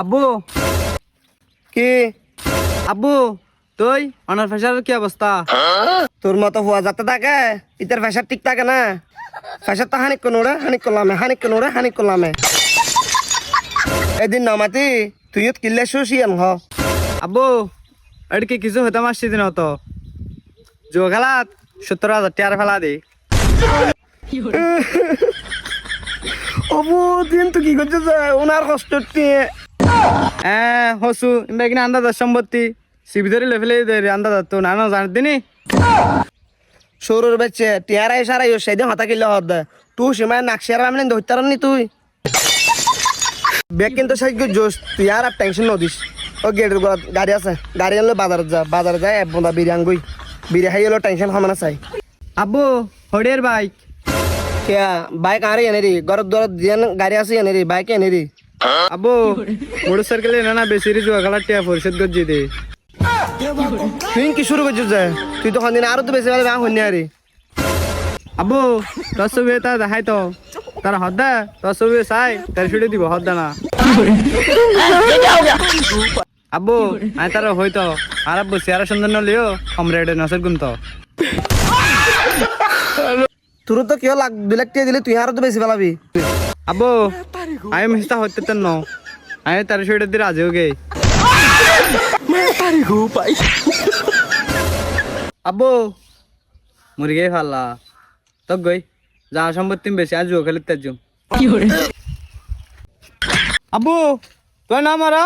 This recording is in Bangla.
আব্বু কি আব্বু তুই অনার ফেসার কি অবস্থা? তোর মতো হওয়া যাতে থাকে ইতার ফ্যাশার ঠিক থাকে না। ফ্যাশার তো হানিক করলামে এদিন নমাতি তুই কিল্লে শুষিয়ান হ আব্বু এটা কি কিছু হতে মারছি দিন হতো জুয়া খেলাত 70,000 টাকা ফেলা দি। অবু দিন তো কি করছে যে ওনার কষ্ট নিয়ে হসু ইমরা কিনা আন্দাজ সম্পত্তি সিবি ধরে লেফেলে আন্দাজ তো না জান দিনি সৌরর বেচে টিয়ারাই সারাই সেদিন হতা কিল্লে হদ তুই সীমায় নাকশিয়ার আমি ধরতে নি তুই বেগ কিন্তু সেই জোস তুই আর টেনশন নদিস ও গেটের গাড়ি আছে গাড়ি আনলে বাজারে যায় এক বন্ধা বিরিয়াঙ্গুই বিরিয়া খাই এলো টেনশন হবে না চাই আব্বু হড়ের বাইক কেয়া বাইক আরে এনে রে ঘর দর দিয়ে গাড়ি আছে এনে রে বাইক এনে রে আব্বু মোটর সাইকেল এনে না বেশি জুয়া খেলার টিয়া পরিশোধ করছি দে। তুই কি শুরু করছিস যে তুই তো দিন আরো তো বেশি ভালো ব্যাং হইনি আরে আব্বু তোর ছবি তা দেখাই তো তার হদ্দা তোর ছবি চাই তার ছুটে দিব হদ্দা না। আব্বু আমি তার হইতো আর আব্বু চেয়ারা সুন্দর নলিও কমরেডে নসর গুনতো তোর তো কেউ লাখ 2 লাখ টাকা দিলে তুই আরো তো বেশি পালাবি আব্বু আমি মিস্তা হইতে তেন ন আমি তার ছুটে দিয়ে রাজি গে আব্বু মরি গে ফাল্লা তো গই যা সম্পত্তি বেশি আজ জুয়া খেলিতে যাম। আব্বু তুই না মারা